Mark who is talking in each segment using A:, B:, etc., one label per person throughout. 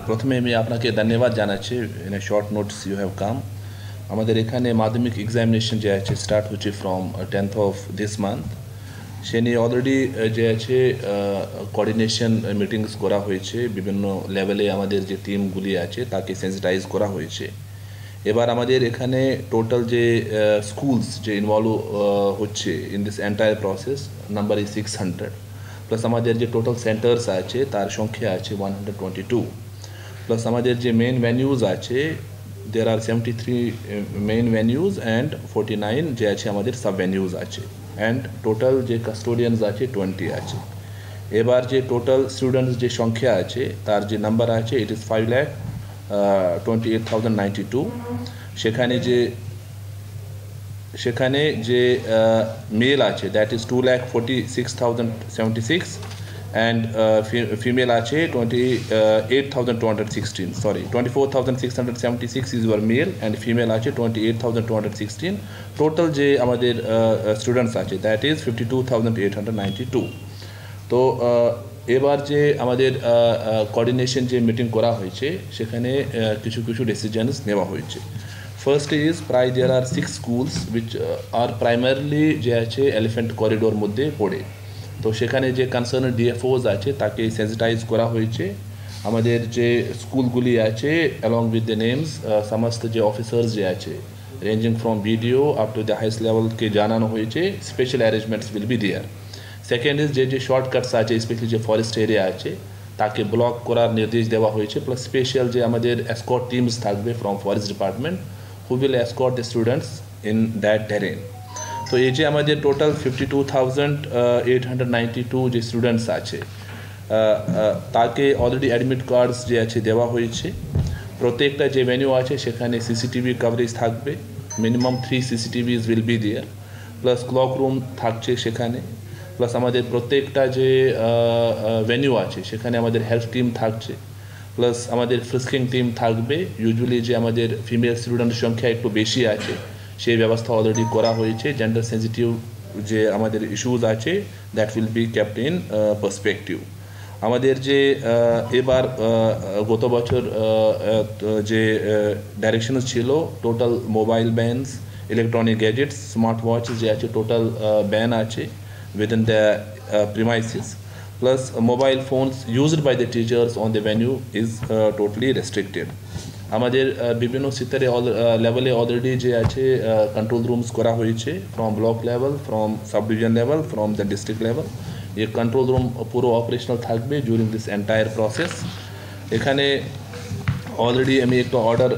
A: প্রথমে আমি আপনাকে ধন্যবাদ জানাচ্ছি in a short notes you have come আমাদের এখানে মাধ্যমিক এক্সামিনেশন যে আছে স্টার্ট হচ্ছে from 10th of this month সে নিয়ে অলরেডি যে আছে কোঅর্ডিনেশন মিটিংস করা হয়েছে বিভিন্ন লেভেলে আমাদের যে টিমগুলি আছে তাকে সেন্সিটাইজ করা হয়েছে এবার আমাদের এখানে টোটাল যে স্কুলস যে ইনভলভ হচ্ছে in this entire process number is 600 plus আমাদের যে টোটাল সেন্টার্স আছে তার সংখ্যা আছে 122 প্লাস আমাদের যে মেইন ভেন্যুজ আছে there are 73 main venues and 49 যে আছে আমাদের সাব ভেন্যুজ আছে and টোটাল যে কাস্টোডিয়ানস আছে 20 আছে এবার যে টোটাল স্টুডেন্টস যে সংখ্যা আছে তার যে নাম্বার আছে ইট ইজ 5,28,092 সেখানে যে মেল আছে দ্যাট ইজ 2,46,076 and female আছে 28,216 sorry 24,676 is your male and female আছে 28,216 total যে আমাদের স্টুডেন্টস আছে that is 52,892 তো এবার যে আমাদের কোঅর্ডিনেশন যে মিটিং করা হয়েছে সেখানে কিছু কিছু ডিসিশনস নেওয়া হয়েছে ফার্স্ট ইজ প্রায় দেয়ার আর 6 স্কুলস উইচ আর প্রাইমারিলি যে আছে এলিফ্যান্ট করিডোর মধ্যে পড়ে তো সেখানে যে কনসার্ন ডিএফওজ আছে তাকে সেন্সিটাইজ করা হয়েছে আমাদের যে স্কুলগুলি আছে অ্যালং উইথ দ্য নেমস সমস্ত যে অফিসার্স যে আছে ranging from BDO up to the highest লেভেলকে জানানো হয়েছে special arrangements will be there second is যে শর্টকাটস আছে স্পেশালি যে ফরেস্ট এরিয়া আছে তাকে ব্লক করার নির্দেশ দেওয়া হয়েছে প্লাস স্পেশাল যে আমাদের এসকর্ট টিমস থাকবে from forest department who will escort the students in that terrain তো এই যে আমাদের টোটাল 52,892 যে স্টুডেন্টস আছে তাকে অলরেডি অ্যাডমিট কার্ডস যে আছে দেওয়া হয়েছে প্রত্যেকটা যে ভেন্যু আছে সেখানে সিসিটিভি কভারেজ থাকবে minimum 3 CCTVs will be there plus cloak room থাকছে সেখানে প্লাস আমাদের প্রত্যেকটা যে ভেন্যু আছে সেখানে আমাদের হেলথ টিম থাকছে প্লাস আমাদের ফ্রিস্কিং টিম থাকবে ইউজুয়ালি যে আমাদের ফিমেল স্টুডেন্টের সংখ্যা একটু বেশি আছে সেই ব্যবস্থা অলরেডি করা হয়েছে জেন্ডার সেন্সিটিভ যে আমাদের ইস্যুজ আছে that will be kept in perspective আমাদের যে এবার গত বছর যে ডাইরেকশনস ছিল total mobile bans electronic gadgets smart watch যে আছে টোটাল ব্যান আছে within the premises plus mobile phones used by the teachers on the venue is totally restricted আমাদের বিভিন্ন স্তরে লেভেলে অলরেডি যে আছে কন্ট্রোল রুমস করা হয়েছে from block level from sub division level from the district level এই কন্ট্রোল রুম পুরো অপারেশনাল থাকবে ডিউরিং দিস এন্টায়ার প্রসেস এখানে অলরেডি আমি একটা অর্ডার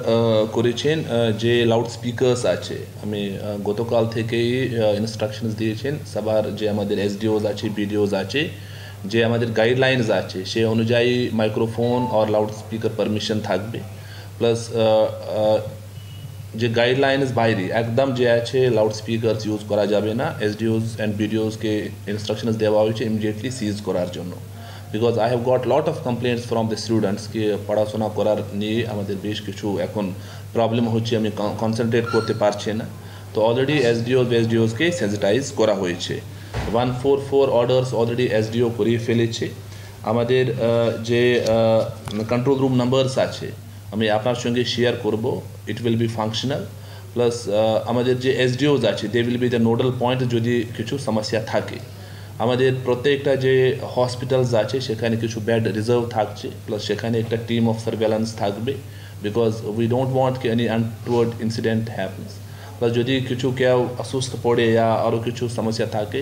A: করেছেন যে লাউড স্পিকার্স আছে আমি গতকাল থেকেই ইনস্ট্রাকশনস দিয়েছেন সবার যে আমাদের এসডিওস আছে বিডিওস আছে যে আমাদের গাইডলাইন্স আছে সেই অনুযায়ী মাইক্রোফোন আর লাউড স্পিকার পারমিশন থাকবে প্লাস যে গাইডলাইন্স বাইরে একদম যে আছে লাউড স্পিকারস ইউজ করা যাবে না এসডিওস অ্যান্ড বিডিওসকে ইনস্ট্রাকশনস দেওয়া হয়েছে ইমিডিয়েটলি সিজ করার জন্য because I have got lot of complaints from the students কি পড়াশোনা করার নিয়ে আমাদের বেশ কিছু এখন প্রবলেম হচ্ছে আমি কনসেন্ট্রেট করতে পারছি না তো অলরেডি এসডিওসকে সেন্সিটাইজ করা হয়েছে 144 অর্ডার্স অলরেডি এসডিও করে ফেলেছে আমাদের যে কন্ট্রোল রুম নাম্বারস আছে আমি আপনার সঙ্গে শেয়ার করব it will be functional plus আমাদের যে এসডিওস আছে they will be the nodal point যদি কিছু সমস্যা থাকে আমাদের প্রত্যেকটা যে হসপিটালস আছে সেখানে কিছু বেড রিজার্ভ থাকছে প্লাস সেখানে একটা টিম অফ সার্ভেলেন্স থাকবে because we don't want any untoward incident happens plus যদি কিছু কেউ অসুস্থ পড়ে বা আরও কিছু সমস্যা থাকে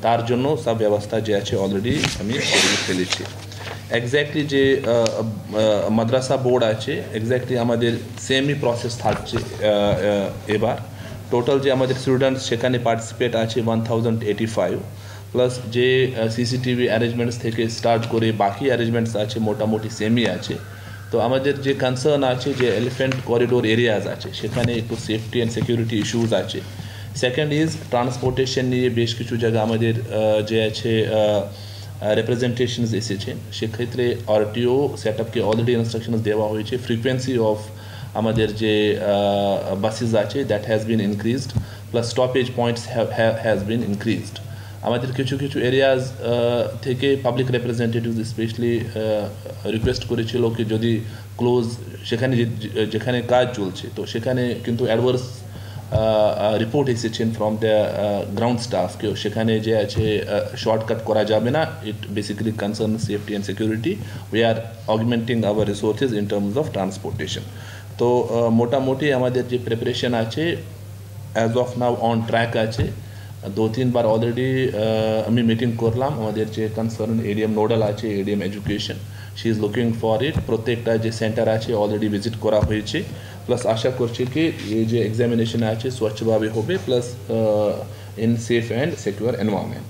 A: তার জন্য সব ব্যবস্থা যে আছে অলরেডি আমি করে ফেলেছি এক্স্যাক্টলি যে মাদ্রাসা বোর্ড আছে এক্স্যাক্টলি আমাদের সেমই প্রসেস থাকছে এবার টোটাল যে আমাদের স্টুডেন্টস সেখানে পার্টিসিপেট আছে 1085 প্লাস যে সিসিটিভি অ্যারেঞ্জমেন্টস থেকে স্টার্ট করে বাকি অ্যারেঞ্জমেন্টস আছে মোটামুটি সেমই আছে তো আমাদের যে কনসার্ন আছে যে এলিফ্যান্ট করিডোর এরিয়াজ আছে সেখানে একটু সেফটি অ্যান্ড সিকিউরিটি ইস্যুজ আছে সেকেন্ড ইজ ট্রান্সপোর্টেশন নিয়ে বেশ কিছু জায়গা আমাদের যে আছে রিপ্রেজেন্টেশনস এসেছেন সেক্ষেত্রে আরটিও সেট আপকে অলরেডি ইনস্ট্রাকশনস দেওয়া হয়েছে ফ্রিকোয়েন্সি অফ আমাদের যে বাসেস আছে that has been increased plus stoppage points has been increased আমাদের কিছু কিছু এরিয়াজ থেকে পাবলিক রিপ্রেজেন্টেটিভ স্পেশালি রিকোয়েস্ট করেছিল কি যদি ক্লোজ সেখানে যেখানে কাজ চলছে তো সেখানে কিন্তু অ্যাডভার্স রিপোর্ট এসেছেন ফ্রম দ্য গ্রাউন্ড স্টাফ কেউ সেখানে যে আছে শর্টকাট করা যাবে না it basically concern safety and security we are augmenting our resources in terms of transportation তো মোটামুটি আমাদের যে প্রিপারেশন আছে as of now on track আছে 2-3 বার অলরেডি আমি মিটিং করলাম আমাদের যে কনসার্ন এডিএম নোডাল আছে ADM education she is looking for it প্রত্যেকটা যে সেন্টার আছে অলরেডি ভিজিট করা হয়েছে প্লাস আশা করছি কি এই যে এক্সামিনেশন আছে স্বচ্ছভাবে হবে plus in safe and secure environment